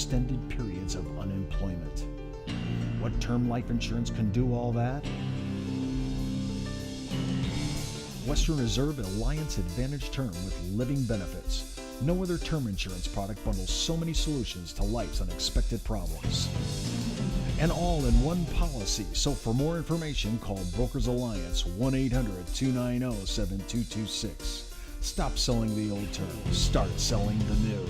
extended periods of unemployment. What term life insurance can do all that? Western Reserve Alliance Advantage Term with living benefits. No other term insurance product bundles so many solutions to life's unexpected problems. And all in one policy. So for more information, call Brokers Alliance 1-800-290-7226. Stop selling the old term. Start selling the new.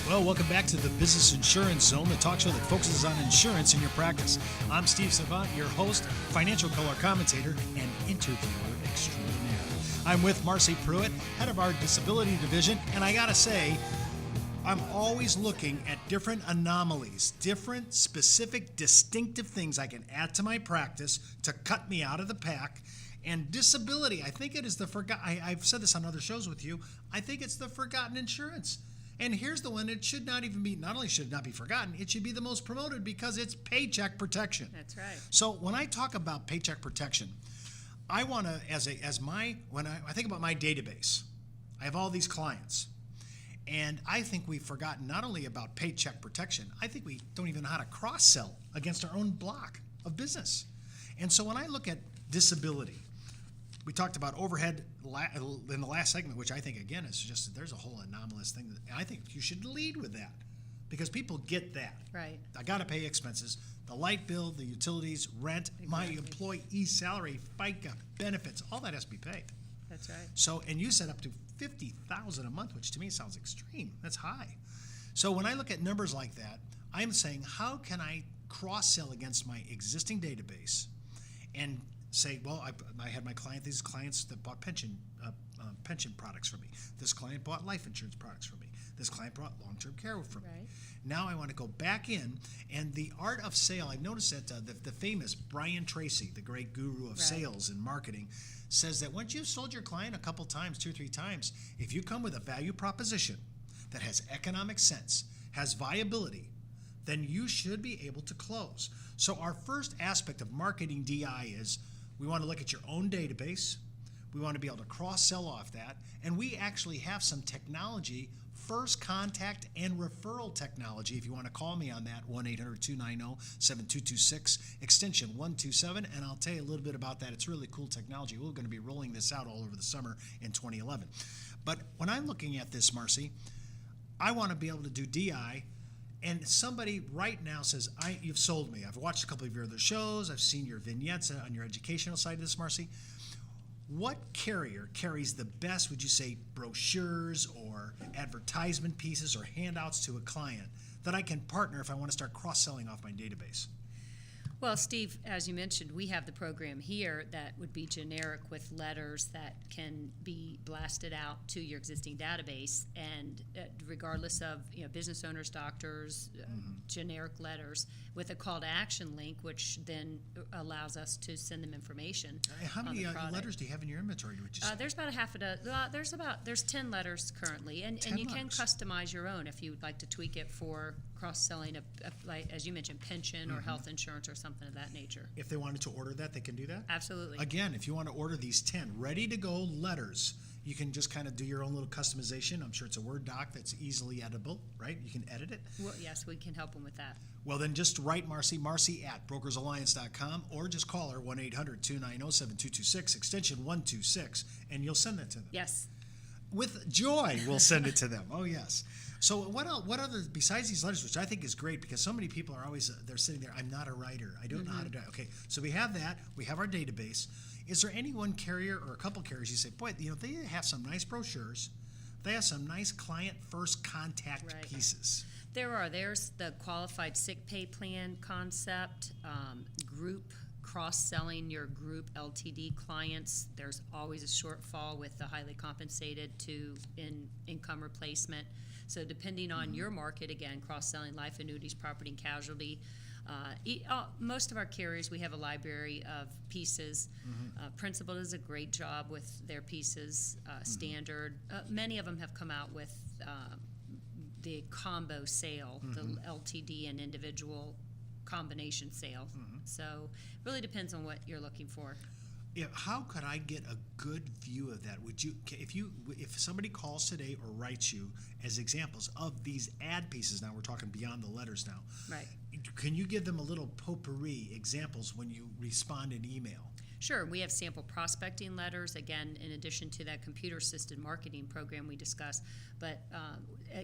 Well, welcome back to the Business Insurance Zone, the talk show that focuses on insurance in your practice. I'm Steve Savant, your host, financial color commentator, and interviewer extraordinaire. I'm with Marcy Pruitt, head of our disability division, and I gotta say, I'm always looking at different anomalies, different specific distinctive things I can add to my practice to cut me out of the pack. And disability, I think it is the I've said this on other shows with you, I think it's the forgotten insurance. And here's the one, it should not even be, not only should it not be forgotten, it should be the most promoted because it's paycheck protection. That's right. So when I talk about paycheck protection, I want to, when I think about my database, I have all these clients. And I think we've forgotten not only about paycheck protection, I think we don't even know how to cross-sell against our own block of business. And so when I look at disability, we talked about overhead in the last segment, which I think, again, is just, there's a whole anomalous thing. I think you should lead with that because people get that. Right. I got to pay expenses, the light bill, the utilities, rent, my employee salary, FICA, benefits, all that has to be paid. That's right. So, and you said up to $50,000 a month, which to me sounds extreme. That's high. So when I look at numbers like that, I'm saying, how can I cross-sell against my existing database and say, well, I had these clients that bought pension products from me. This client bought life insurance products from me. This client bought long-term care from me. Now I want to go back in, and the art of sale, I've noticed that the famous Brian Tracy, the great guru of sales and marketing, says that once you've sold your client a couple times, 2 or 3 times, if you come with a value proposition that has economic sense, has viability, then you should be able to close. So our first aspect of marketing DI is we want to look at your own database. We want to be able to cross-sell off that. And we actually have some technology, first contact and referral technology. If you want to call me on that, 1-800-290-7226, extension 127. And I'll tell you a little bit about that. It's really cool technology. We're going to be rolling this out all over the summer in 2011. But when I'm looking at this, Marcy, I want to be able to do DI. And somebody right now says, you've sold me. I've watched a couple of your other shows. I've seen your vignettes on your educational side of this, Marcy. What carrier carries the best, would you say, brochures or advertisement pieces or handouts to a client that I can partner if I want to start cross-selling off my database? Well, Steve, as you mentioned, we have the program here that would be generic with letters that can be blasted out to your existing database, and regardless of business owners, doctors, generic letters with a call to action link, which then allows us to send them information. How many letters do you have in your inventory? There's about a half a dozen. There's 10 letters currently, and you can customize your own if you would like to tweak it for cross-selling, like, as you mentioned, pension or health insurance or something of that nature. If they wanted to order that, they can do that? Absolutely. Again, if you want to order these 10 ready-to-go letters, you can just kind of do your own little customization. I'm sure it's a Word doc that's easily editable, right? You can edit it. Well, yes, we can help them with that. Well, then just write Marcy at brokersalliance.com, or just call her 1-800-290-7226, extension 126, and you'll send that to them. Yes. With joy, we'll send it to them. Oh, yes. So what other, besides these letters, which I think is great because so many people are always, they're sitting there, I'm not a writer. I don't know how to do it. Okay, so we have that. We have our database. Is there any one carrier or a couple carriers you say, boy, they have some nice brochures. They have some nice client first contact pieces. There's the qualified sick pay plan concept, group cross-selling your group LTD clients. There's always a shortfall with the highly compensated to income replacement. So depending on your market, again, cross-selling life annuities, property and casualty. Most of our carriers, we have a library of pieces. Principal does a great job with their pieces. Standard. Many of them have come out with the combo sale, the LTD and individual combination sale. So it really depends on what you're looking for. How could I get a good view of that? If somebody calls today or writes you as examples of these ad pieces, now we're talking beyond the letters now. Right. Can you give them a little potpourri examples when you respond in email? Sure. We have sample prospecting letters, again, in addition to that computer-assisted marketing program we discussed, but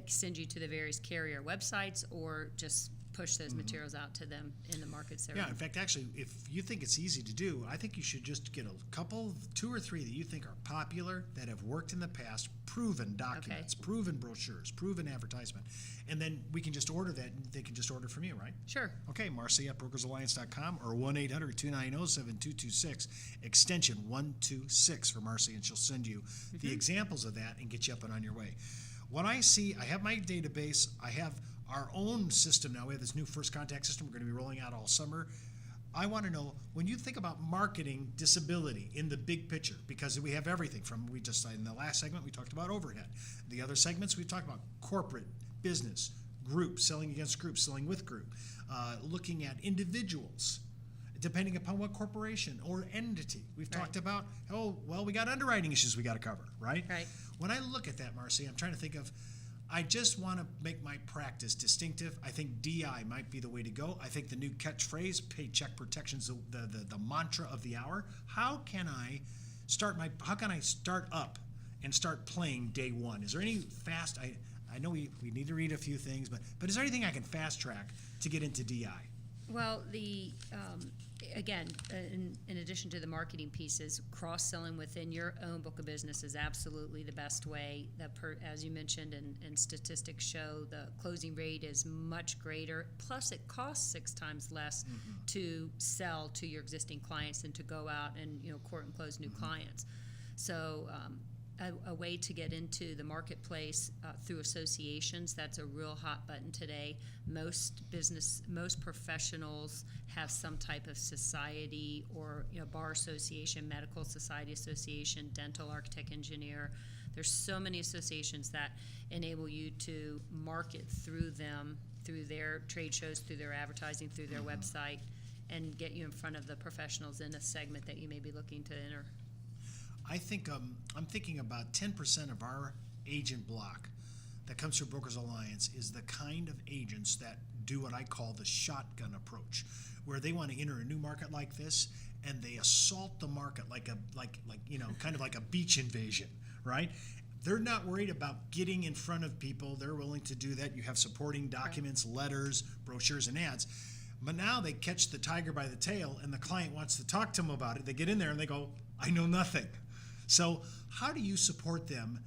send you to the various carrier websites or just push those materials out to them in the markets they're Yeah, in. in fact, actually, if you think it's easy to do, I think you should just get a couple, 2 or 3 that you think are popular, that have worked in the past, proven documents, proven brochures, proven advertisement, and then we can just order that, and they can just order from you, right? Sure. Okay, Marcy at brokersalliance.com or 1-800-290-7226, extension 126 for Marcy, and she'll send you the examples of that and get you up and on your way. When I have my database, I have our own system now. We have this new first contact system we're going to be rolling out all summer. I want to know, when you think about marketing disability in the big picture, because we have everything from, in the last segment, we talked about overhead. The other segments, we talked about corporate, business, group, selling against group, selling with group, looking at individuals, depending upon what corporation or entity. We've talked about, we got underwriting issues we got to cover, right? Right. When I look at that, Marcy, I'm trying to think of, I just want to make my practice distinctive. I think DI might be the way to go. I think the new catchphrase, Paycheck protection, is the mantra of the hour. How can I start up and start playing day one? Is there any fast, I know we need to read a few things, but is there anything I can fast track to get into DI? Well, again, in addition to the marketing pieces, cross-selling within your own book of business is absolutely the best way. As you mentioned, and statistics show, the closing rate is much greater. Plus, it costs 6 times less to sell to your existing clients than to go out and court and close new clients. So, a way to get into the marketplace through associations, that's a real hot button today. Most professionals have some type of society or bar association, medical society association, dental, architect, engineer. There's so many associations that enable you to market through them, through their trade shows, through their advertising, through their website, and get you in front of the professionals in a segment that you may be looking to enter. I think I'm thinking about 10% of our agent block that comes through Brokers Alliance is the kind of agents that do what I call the shotgun approach, where they want to enter a new market like this and they assault the market like kind of like a beach invasion, right? They're not worried about getting in front of people. They're willing to do that. You have supporting documents, letters, brochures, and ads. But now they catch the tiger by the tail and the client wants to talk to them about it. They get in there and they go, I know nothing. So how do you support them?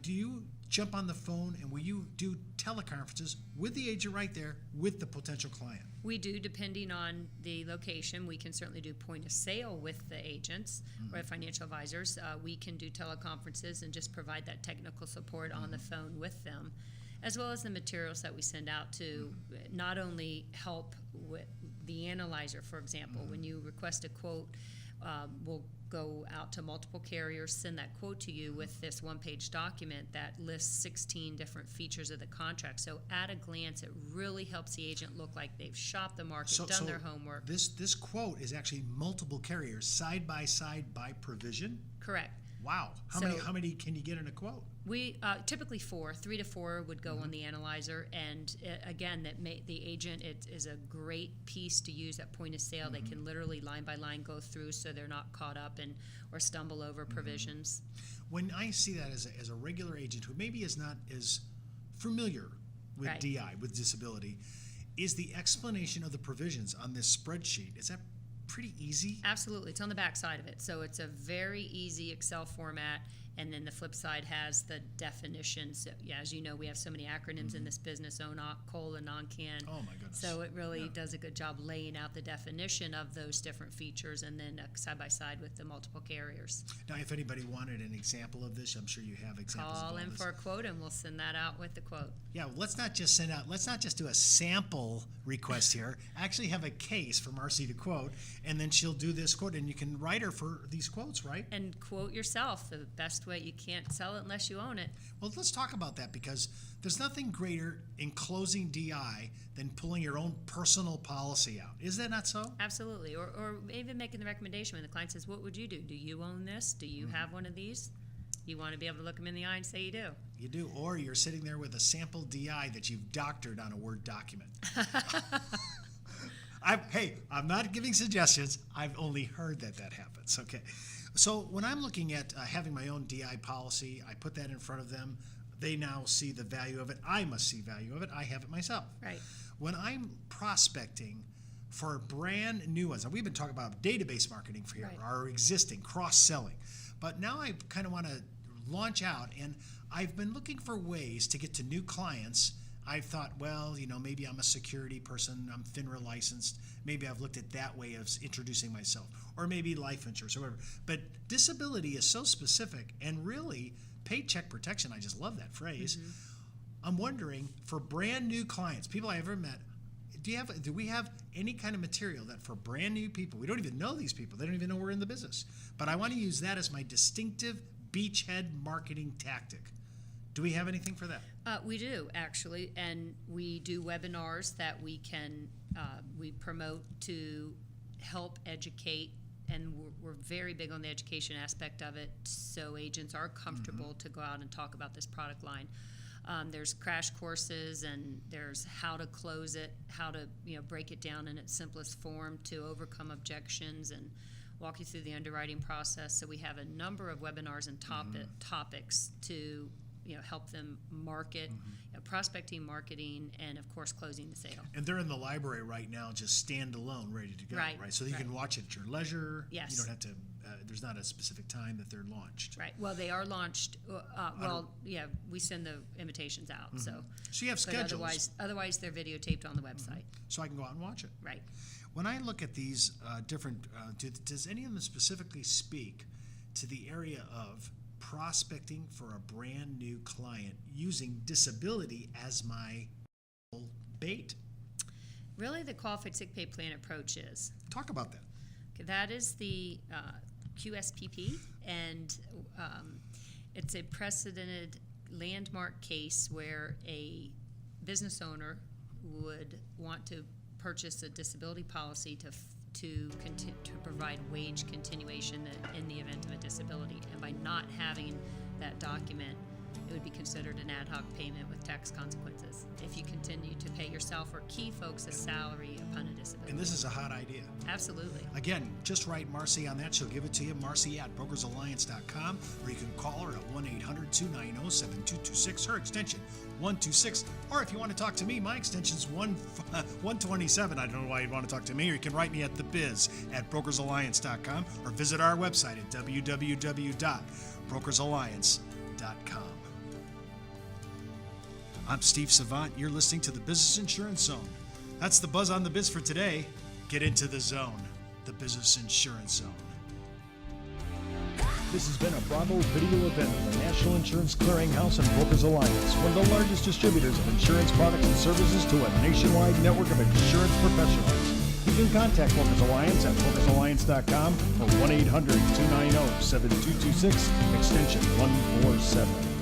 Do you jump on the phone and will you do teleconferences with the agent right there with the potential client? We do, depending on the location. We can certainly do point of sale with the agents or financial advisors. We can do teleconferences and just provide that technical support on the phone with them, as well as the materials that we send out to not only help with the analyzer, for example. When you request a quote, we'll go out to multiple carriers, send that quote to you with this one-page document that lists 16 different features of the contract. So at a glance, it really helps the agent look like they've shopped the market, done their homework. This quote is actually multiple carriers, side by side by provision? Correct. Wow. How many can you get in a quote? We typically 4, 3 to 4 would go on the analyzer, and again, the agent, it is a great piece to use at point of sale. They can literally line by line go through, so they're not caught up or stumble over provisions. When I see that as a regular agent who maybe is not as familiar with DI, with disability, is the explanation of the provisions on this spreadsheet, is that pretty easy? Absolutely. It's on the back side of it. So it's a very easy Excel format, and then the flip side has the definitions. Yeah, as you know, we have so many acronyms in this business, ONOC, COLA, non-CAN. Oh, my goodness. So it really does a good job laying out the definition of those different features and then side by side with the multiple carriers. Now, if anybody wanted an example of this, I'm sure you have examples of all Call in this. for a quote, and we'll send that out with the quote. Yeah, well, let's not just do a sample request here. Actually have a case for Marcy to quote, and then she'll do this quote, and you can write her for these quotes, right? And quote yourself. The best best way. You can't sell it unless you own it. Well, let's talk about that, because there's nothing greater in closing DI than pulling your own personal policy out. Is that not so? Absolutely. Or even making the recommendation when the client says, what would you do? Do you own this? Do you have one of these? You want to be able to look them in the eye and say you do. You do. Or you're sitting there with a sample DI that you've doctored on a Word document. I'm not giving suggestions. I've only heard that happens. Okay. So when I'm looking at having my own DI policy, I put that in front of them. They now see the value of it. I must see value of it. I have it myself. Right. When I'm prospecting for brand new ones, and we've been talking about database marketing for here, Right. our existing cross-selling, but now I kind of want to launch out, and I've been looking for ways to get to new clients. I've thought, well, maybe I'm a security person, I'm FINRA licensed, maybe I've looked at that way of introducing myself, or maybe life insurance or whatever. But disability is so specific, and really, paycheck protection, I just love that phrase. Mm-hmm. I'm wondering, for brand new clients, people I ever met, do we have any kind of material that for brand new people, we don't even know these people, they don't even know we're in the business, but I want to use that as my distinctive beachhead marketing tactic. Do we have anything for that? We do, actually, and we do webinars that we can we promote to help educate, and we're very big on the education aspect of it, so agents are comfortable to go out and talk about this product line. There's crash courses, and there's how to close it, how to break it down in its simplest form to overcome objections, and walk you through the underwriting process. So we have a number of webinars and topics to help them market, prospecting, marketing, and of course closing the sale. And they're in the library right now, just standalone, ready to go, Right, So you can watch it at your leisure. Yes. You don't have to, there's not a specific time that they're launched. Right. Well, they are launched. We send the invitations out. So you have but schedules. otherwise they're videotaped on the website. So I can go out and watch it. Right. When I look at these different, does any of them specifically speak to the area of prospecting for a brand new client using disability as my bait? Really, the qualified sick pay plan approach is. Talk about that. Okay, that is the QSPP, and it's a precedented landmark case where a business owner would want to purchase a disability policy to provide wage continuation in the event of a disability. And by not having that document, it would be considered an ad hoc payment with tax consequences if you continue to pay yourself or key folks a salary upon a disability. And this is a hot idea. Absolutely. Again, just write Marcy on that. She'll give it to you, marcy@brokersalliance.com, or you can call her at 1-800-290-7226, her extension 126. Or if you want to talk to me, my extension's 127. I don't know why you'd want to talk to me. Or you can write me at thebiz@brokersalliance.com, or visit our website at www.brokersalliance.com. I'm Steve Savant. You're listening to the Business Insurance Zone. That's the buzz on the biz for today. Get into the zone, the Business Insurance Zone. This has been a Bravo video event of the National Insurance Clearinghouse and Brokers Alliance, one of the largest distributors of insurance products and services to a nationwide network of insurance professionals. You can contact Brokers Alliance at brokersalliance.com or 1-800-290-7226, extension 147.